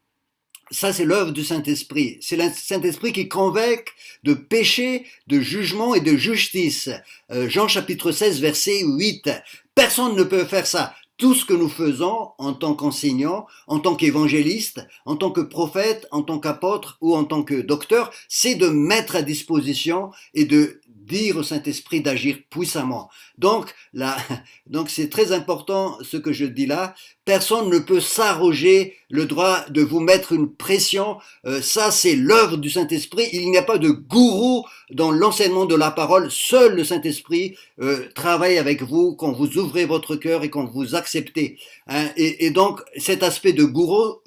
c'est l'œuvre du Saint-Esprit. C'est le Saint-Esprit qui convainc de péché, de jugement et de justice. Jean chapitre 16, verset 8. Personne ne peut faire ça. Tout ce que nous faisons en tant qu'enseignants, en tant qu'évangélistes, en tant que prophètes, en tant qu'apôtres ou en tant que docteurs, c'est de mettre à disposition et de dire au Saint-Esprit d'agir puissamment. Donc c'est très important ce que je dis là. Personne ne peut s'arroger le droit de vous mettre une pression. Ça, c'est l'œuvre du Saint-Esprit. Il n'y a pas de gourou dans l'enseignement de la parole. Seul le Saint-Esprit travaille avec vous quand vous ouvrez votre cœur et quand vous acceptez. Hein. Et donc, cet aspect de gourou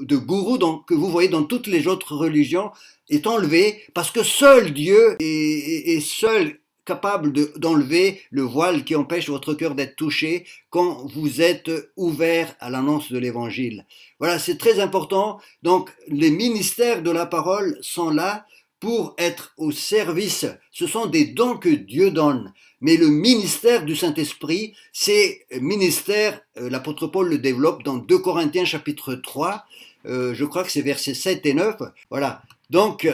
donc, que vous voyez dans toutes les autres religions est enlevé parce que seul Dieu est seul capable d'enlever le voile qui empêche votre cœur d'être touché quand vous êtes ouvert à l'annonce de l'évangile. Voilà, c'est très important. Donc, les ministères de la parole sont là pour être au service. Ce sont des dons que Dieu donne. Mais le ministère du Saint-Esprit, c'est ministère, l'apôtre Paul le développe dans 2 Corinthiens chapitre 3, je crois que c'est versets 7 et 9. Voilà. Donc,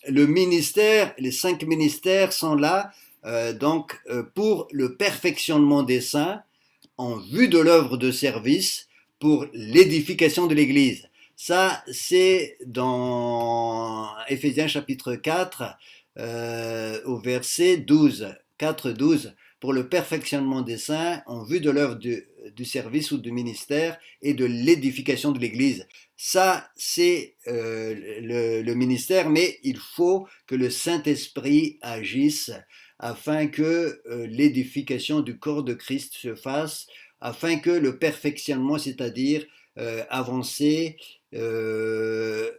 le ministère, les 5 ministères sont là pour le perfectionnement des saints en vue de l'œuvre de service pour l'édification de l'Église. Ça, c'est dans Éphésiens chapitre 4 au verset 12, 4, 12, pour le perfectionnement des saints en vue de l'œuvre du service ou du ministère et de l'édification de l'Église. Ça, c'est le ministère, mais il faut que le Saint-Esprit agisse afin que l'édification du corps de Christ se fasse, afin que le perfectionnement, c'est-à-dire avancer de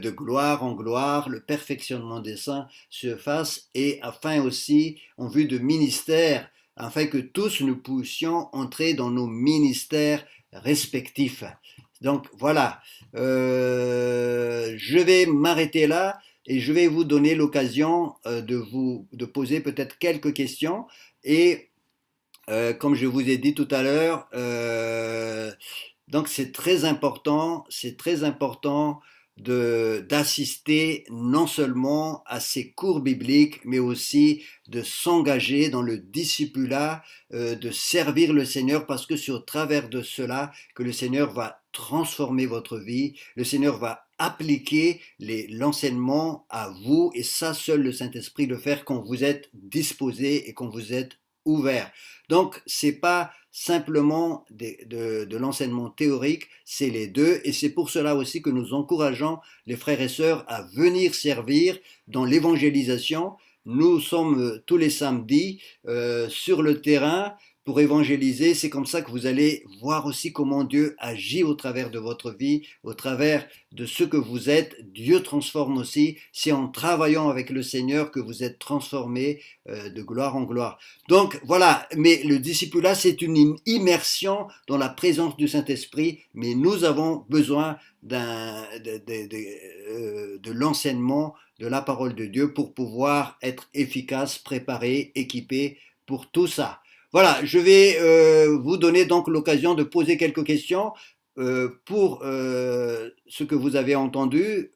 gloire en gloire, le perfectionnement des saints se fasse, et afin aussi, en vue de ministère, afin que tous nous puissions entrer dans nos ministères respectifs. Donc voilà, je vais m'arrêter là et je vais vous donner l'occasion de poser peut-être quelques questions. Et comme je vous ai dit tout à l'heure, donc c'est très important d'assister non seulement à ces cours bibliques, mais aussi de s'engager dans le discipulat, de servir le Seigneur, parce que c'est au travers de cela que le Seigneur va transformer votre vie, le Seigneur va appliquer l'enseignement à vous, et ça, seul le Saint-Esprit le fait quand vous êtes disposé et quand vous êtes ouvert. Donc, c'est pas simplement de l'enseignement théorique, c'est les deux, et c'est pour cela aussi que nous encourageons les frères et sœurs à venir servir dans l'évangélisation. Nous sommes tous les samedis sur le terrain pour évangéliser. C'est comme ça que vous allez voir aussi comment Dieu agit au travers de votre vie, au travers de ce que vous êtes. Dieu transforme aussi. C'est en travaillant avec le Seigneur que vous êtes transformés de gloire en gloire. Donc voilà, mais le discipulat, c'est une immersion dans la présence du Saint-Esprit, mais nous avons besoin de l'enseignement de la parole de Dieu pour pouvoir être efficace, préparé, équipé pour tout ça. Voilà, je vais vous donner donc l'occasion de poser quelques questions pour ce que vous avez entendu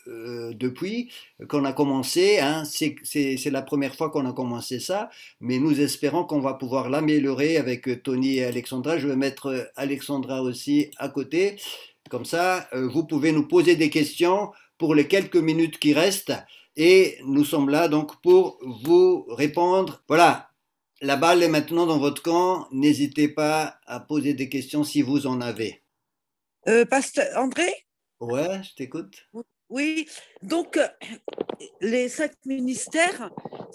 depuis qu'on a commencé. Hein. C'est la première fois qu'on a commencé ça, mais nous espérons qu'on va pouvoir l'améliorer avec Tony et Alexandra. Je vais mettre Alexandra aussi à côté. Comme ça, vous pouvez nous poser des questions pour les quelques minutes qui restent et nous sommes là donc pour vous répondre. Voilà. La balle est maintenant dans votre camp. N'hésitez pas à poser des questions si vous en avez. Pasteur André? Ouais, je t'écoute. Oui, donc les 5 ministères,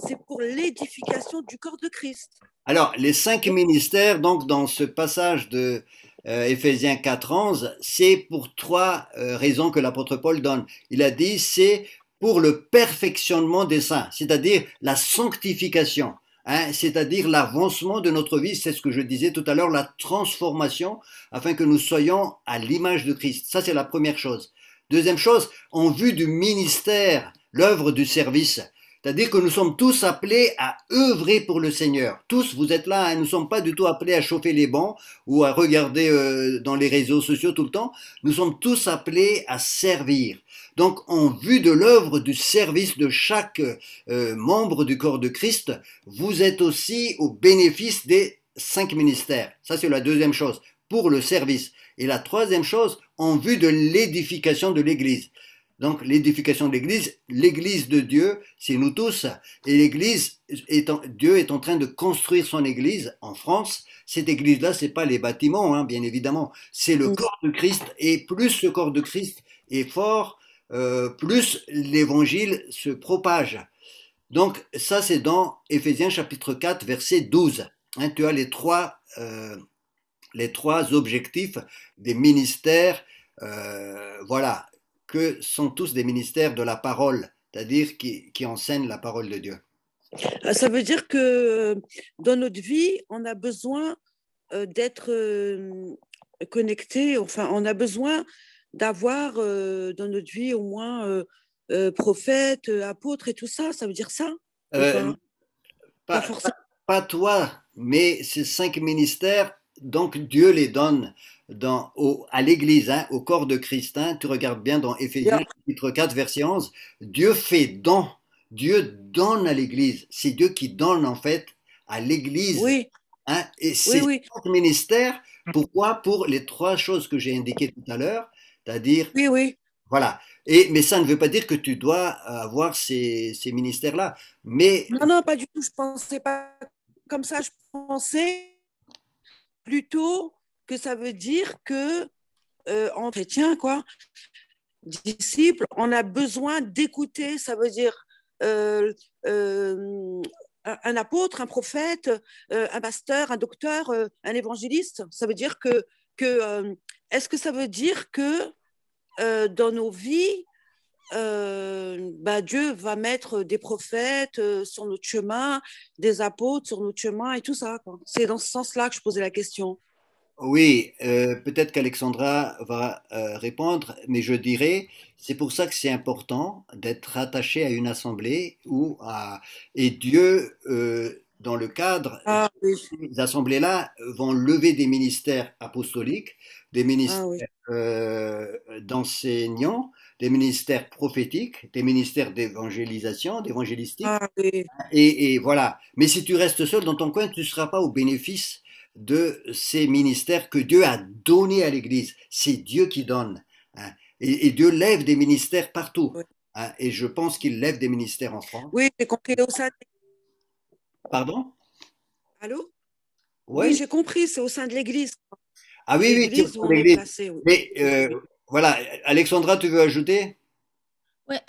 c'est pour l'édification du corps de Christ. Alors, les 5 ministères, donc dans ce passage Éphésiens 4:11, c'est pour trois raisons que l'apôtre Paul donne. Il a dit, c'est pour le perfectionnement des saints, c'est-à-dire la sanctification, hein, c'est-à-dire l'avancement de notre vie, c'est ce que je disais tout à l'heure, la transformation, afin que nous soyons à l'image de Christ. Ça, c'est la première chose. Deuxième chose, en vue du ministère, l'œuvre du service. C'est-à-dire que nous sommes tous appelés à œuvrer pour le Seigneur. Tous, vous êtes là, hein, nous ne sommes pas du tout appelés à chauffer les bancs ou à regarder dans les réseaux sociaux tout le temps. Nous sommes tous appelés à servir. Donc, en vue de l'œuvre du service de chaque membre du corps de Christ, vous êtes aussi au bénéfice des 5 ministères. Ça, c'est la deuxième chose, pour le service. Et la troisième chose, en vue de l'édification de l'Église. Donc l'édification de l'Église de Dieu, c'est nous tous. Et l'Église, Dieu est en train de construire son Église en France. Cette Église-là, c'est pas les bâtiments, hein, bien évidemment. C'est le corps de Christ. Et plus le corps de Christ est fort, plus l'Évangile se propage. Donc ça, c'est dans Éphésiens chapitre 4, verset 12. Hein, tu as les trois objectifs des ministères. Voilà, que sont tous des ministères de la parole, c'est-à-dire qui enseignent la parole de Dieu. Ça veut dire que dans notre vie, on a besoin d'être connecté, enfin, on a besoin d'avoir dans notre vie au moins prophète, apôtre et tout ça. Ça veut dire ça ou Euh, pas pas, forcément. pas toi, mais ces 5 ministères, donc Dieu les donne à l'Église, hein, au corps de Christ. Hein. Tu regardes bien dans Éphésiens chapitre 4, verset 11, Dieu fait don, Dieu donne à l'Église. C'est Dieu qui donne en fait à l'Église. Oui, Hein. Et oui, ces oui, 5 ministères, pourquoi? Pour les trois choses que j'ai indiquées tout à l'heure, c'est-à-dire, oui, oui. voilà. Mais ça ne veut pas dire que tu dois avoir ces ministères-là. Mais Non, non, pas du tout. Je pensais pas comme ça. Je pensais plutôt que ça veut dire que en chrétien, quoi, disciple, on a besoin d'écouter. Ça veut dire euh, euh, un apôtre, un prophète, un pasteur, un docteur, un évangéliste. Ça veut dire que est-ce que ça veut dire que dans nos vies, Dieu va mettre des prophètes sur notre chemin, des apôtres sur notre chemin et tout ça, quoi. C'est dans ce sens-là que je posais la question. oui, peut-être qu'Alexandra va répondre, mais je dirais, c'est pour ça que c'est important d'être attaché à une assemblée et Dieu, dans le cadre Ah oui, de ces assemblées-là, vont lever des ministères apostoliques, des ah ministères oui, d'enseignants, des ministères prophétiques, des ministères d'évangélisation, d'évangélistique. ah oui. Et voilà. Mais si tu restes seul dans ton coin, tu ne seras pas au bénéfice de ces ministères que Dieu a donnés à l'Église. C'est Dieu qui donne. Hein. Et Dieu lève des ministères partout. Oui, Hein. Et je pense qu'il lève des ministères en France. oui, j'ai compris au sein. Pardon? Allô? Oui, Oui. j'ai compris, c'est au sein de l'Église. Ah oui, oui, tu L'Église où reprends on est l'Église. placé. Oui. Mais Oui, oui. voilà, Alexandra, tu veux ajouter? Ouais,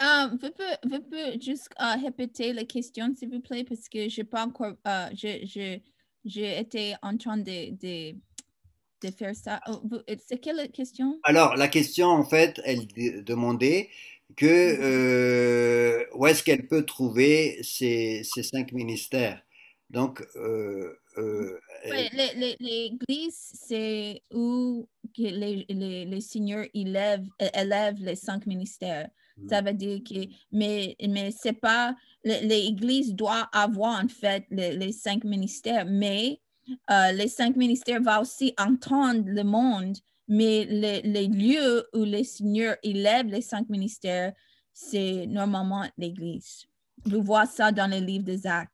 vous pouvez juste répéter la question, s'il vous plaît, parce que j'ai pas encore, j'ai été en train de faire ça. C'est quelle question? Alors, la question, en fait, elle demandait que où est-ce qu'elle peut trouver ces 5 ministères. Donc, Ouais, l'église, c'est où que les seigneurs élèvent les 5 ministères. Ça veut dire que, mais c'est pas, l'église doit avoir en fait les 5 ministères, mais les 5 ministères vont aussi entendre le monde, mais les lieux où les seigneurs élèvent les 5 ministères, c'est normalement l'église. Vous voyez ça dans les livres des Actes.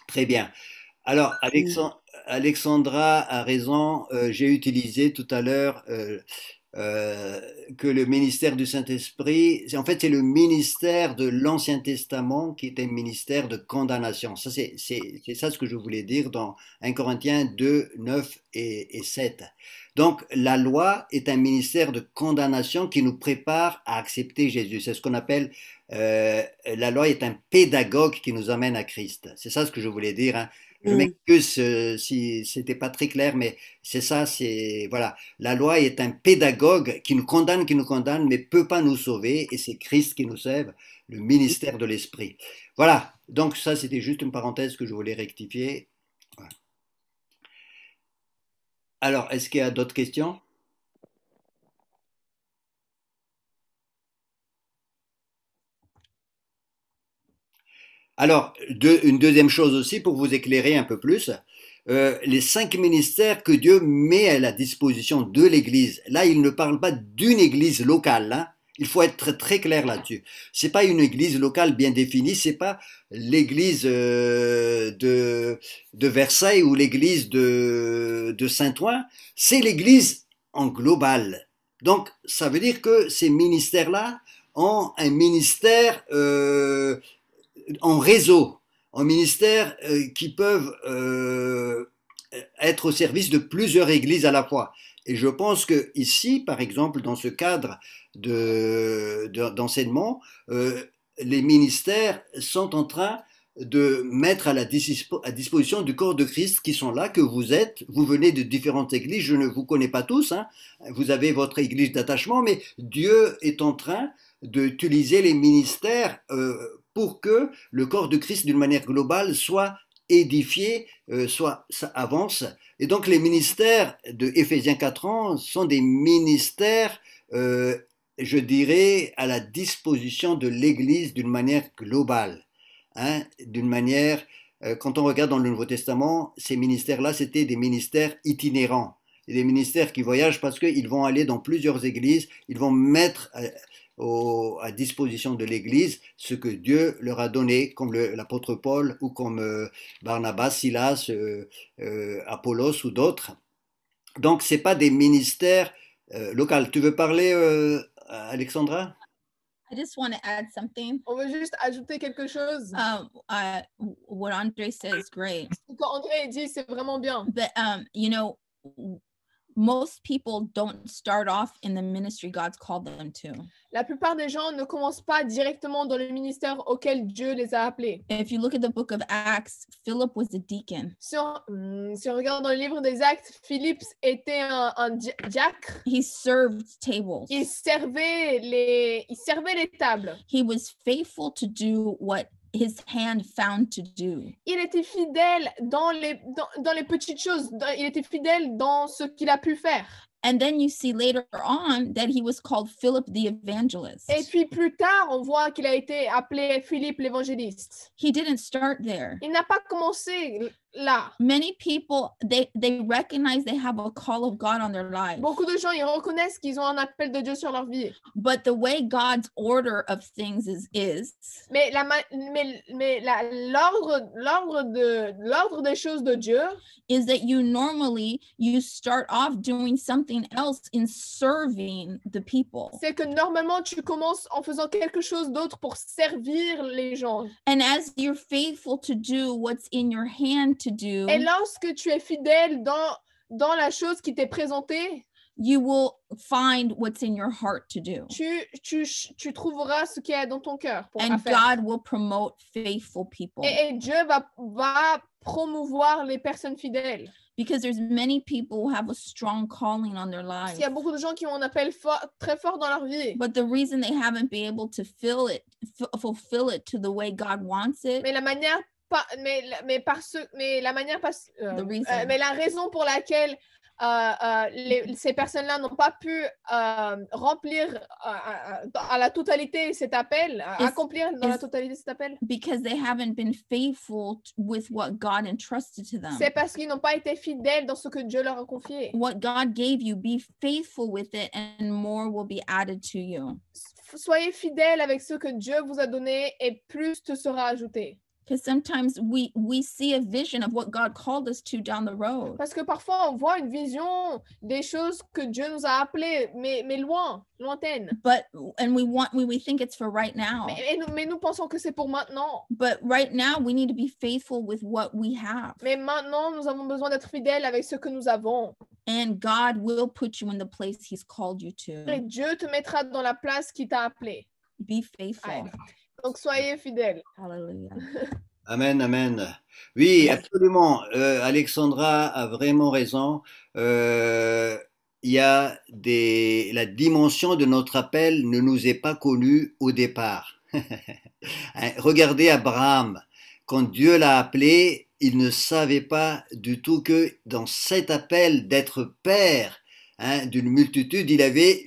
très bien. Alors, Alexandra a raison. J'ai utilisé tout à l'heure euh, que le ministère du Saint-Esprit, en fait, c'est le ministère de l'Ancien Testament qui est un ministère de condamnation. Ça, c'est ça ce que je voulais dire dans 1 Corinthiens 2, 9 et 7. Donc, la loi est un ministère de condamnation qui nous prépare à accepter Jésus. C'est ce qu'on appelle, la loi est un pédagogue qui nous amène à Christ. C'est ça ce que je voulais dire. Hein. Je m'excuse si c'était pas très clair, mais c'est ça, c'est voilà. La loi est un pédagogue qui nous condamne, mais peut pas nous sauver, et c'est Christ qui nous sauve, le ministère de l'Esprit. Voilà. Donc ça, c'était juste une parenthèse que je voulais rectifier. Voilà. Alors, est-ce qu'il y a d'autres questions? Alors, une deuxième chose aussi pour vous éclairer un peu plus, les 5 ministères que Dieu met à la disposition de l'Église. Là, il ne parle pas d'une Église locale. Hein. Il faut être très clair là-dessus. C'est pas une Église locale bien définie. C'est pas l'Église de Versailles ou l'Église de Saint-Ouen. C'est l'Église en global. Donc, ça veut dire que ces ministères-là ont un ministère en réseau, en ministère qui peuvent être au service de plusieurs églises à la fois. Et je pense que ici, par exemple, dans ce cadre d'enseignement, les ministères sont en train de mettre à disposition du corps de Christ qui sont là, que vous êtes, vous venez de différentes églises, je ne vous connais pas tous, hein, vous avez votre église d'attachement, mais Dieu est en train d'utiliser les ministères pour que le corps de Christ, d'une manière globale, soit édifié, soit ça avance. Et donc les ministères de Éphésiens 4 ans sont des ministères, je dirais, à la disposition de l'Église d'une manière globale. Hein, d'une manière, quand on regarde dans le Nouveau Testament, ces ministères-là, c'était des ministères itinérants. Des ministères qui voyagent parce qu'ils vont aller dans plusieurs églises, ils vont mettre à disposition de l'Église ce que Dieu leur a donné, comme l'apôtre Paul ou comme Barnabas, Silas, Apollos ou d'autres. Donc, ce n'est pas des ministères locaux. Tu veux parler, Alexandra? I just want to add something. On veut juste ajouter quelque chose. What Andre says is great. Quand André dit, c'est vraiment bien. But, you know, most people don't start off in the ministry God's called them to. La plupart des gens ne commencent pas directement dans le ministère auquel Dieu les a appelés. If you look at the book of Acts, Philip was a deacon. Si on regarde dans le livre des Actes, Philippe était un diacre. He served tables. Il servait les tables. He was faithful to do what his hand found to do. Il était fidèle dans les petites choses. Il était fidèle dans ce qu'il a pu faire. And then you see later on that he was called Philip the evangelist. Et puis plus tard, on voit qu'il a été appelé Philippe l'évangéliste. He didn't start there. Il n'a pas commencé là. Many people, they recognize they have a call of God on their lives. Beaucoup de gens, ils reconnaissent qu'ils ont un appel de Dieu sur leur vie. But the way God's order of things is mais l'ordre des choses de Dieu is that you start off doing something else in serving the people. C'est que normalement tu commences en faisant quelque chose d'autre pour servir les gens. And as you're faithful to do what's in your hand to do, et lorsque tu es fidèle dans la chose qui t'est présentée, you will find what's in your heart to do. Tu trouveras ce qui est dans ton cœur pour and faire. God will promote faithful people. Et Dieu va promouvoir les personnes fidèles. Because there's many people who have a strong calling on their lives. Il y a beaucoup de gens qui ont un appel très fort dans leur vie. But the reason they haven't been able to fulfill it to the way God wants it. Mais la raison pour laquelle ces personnes-là n'ont pas pu remplir à la totalité cet appel, accomplir dans la totalité cet appel. Because they haven't been faithful with what God entrusted to them. C'est parce qu'ils n'ont pas été fidèles dans ce que Dieu leur a confié. What God gave you, be faithful with it, and more will be added to you. Soyez fidèles avec ce que Dieu vous a donné et plus te sera ajouté. Because sometimes we see a vision of what God called us to down the road. Parce que parfois on voit une vision des choses que Dieu nous a appelées, mais lointaines. And we think it's for right now. Mais nous pensons que c'est pour maintenant. But right now we need to be faithful with what we have. Mais maintenant nous avons besoin d'être fidèles avec ce que nous avons. And God will put you in the place He's called you to. Et Dieu te mettra dans la place qu'il t'a appelé. Be faithful. Donc soyez fidèles. Hallelujah. Amen, amen. Oui, absolument. Alexandra a vraiment raison. Il y a la dimension de notre appel ne nous est pas connue au départ. Regardez Abraham. Quand Dieu l'a appelé, il ne savait pas du tout que dans cet appel d'être père, d'une multitude, il avait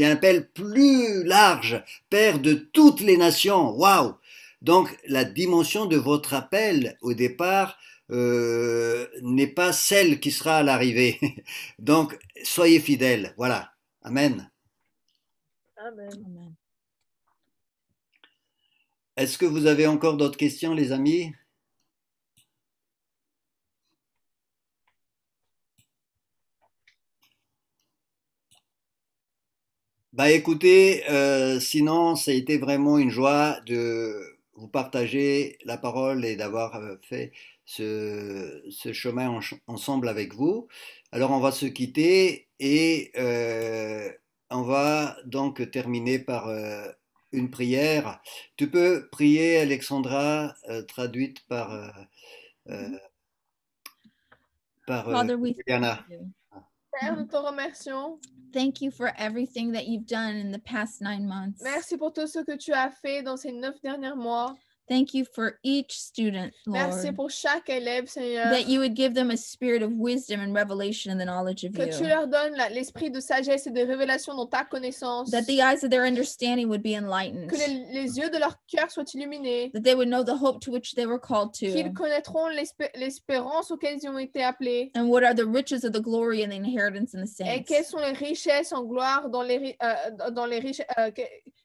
un appel plus large, père de toutes les nations. Waouh! Donc la dimension de votre appel au départ n'est pas celle qui sera à l'arrivée. Donc soyez fidèles. Voilà. Amen. Amen. Est-ce que vous avez encore d'autres questions, les amis? Bah écoutez, sinon ça a été vraiment une joie de vous partager la parole et d'avoir fait ce chemin ensemble avec vous. Alors on va se quitter et on va donc terminer par une prière. Tu peux prier, Alexandra, traduite par Father, we Juliana. thank you. Père, nous te remercions. Thank you for everything that you've done in the past 9 months. Merci pour tout ce que tu as fait dans ces 9 derniers mois. Thank you for each student, Merci Lord, pour chaque élève, Seigneur. that you would give them a spirit of wisdom and revelation in the knowledge of Que tu you, leur donnes l'esprit de sagesse et de révélation dans ta connaissance. that the eyes of their understanding would be enlightened, Que les yeux de leur cœur soient illuminés. that they would know the hope to which they were called Qu'ils to, connaîtront l'espérance auxquelles ils ont été appelés. and what are the riches of the glory and the inheritance in the Et saints. quelles sont les richesses en gloire dans les richesses.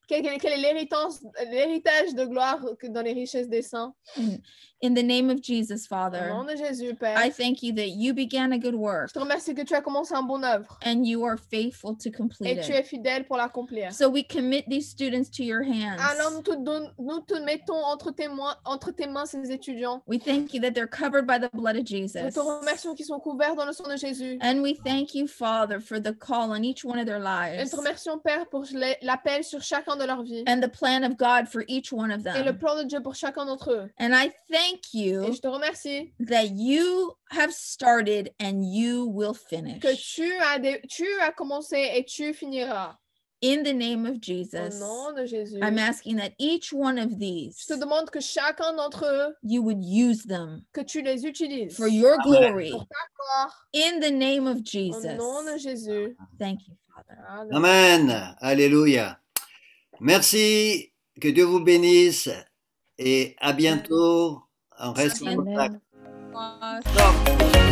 Quel est l'héritage de gloire dans les richesses des saints? In the name of Jesus, Au Father, nom de Jésus, Père. I thank you that you began a good work Je te remercie que tu as commencé un bon œuvre and you are faithful to et complete tu it. es fidèle pour l'accomplir. So we commit these students to your hands. Alors nous te mettons entre tes mains ces étudiants. We thank you that they're covered by the blood of Nous Jesus. te remercions qu'ils sont couverts dans le sang de Jésus. And we thank you, Father, for the call on each one of their Et nous lives te remercions, Père, pour l'appel sur chacun de leur vie and the plan of God for each one of et le them. plan de Dieu pour chacun d'entre eux. And I thank Et you je te remercie that you have started and you will finish. que tu as commencé et tu finiras. In the name of Au Jesus, nom de Jésus. I'm asking that each one of Je these, te demande que chacun d'entre eux, you would use them que tu les utilises for your glory. pour ta gloire. In the name of Au Jesus. nom de Jésus. Thank you, Father. Amen. Alléluia. Merci. Que Dieu vous bénisse et à bientôt. On reste en contact. Amen. Stop.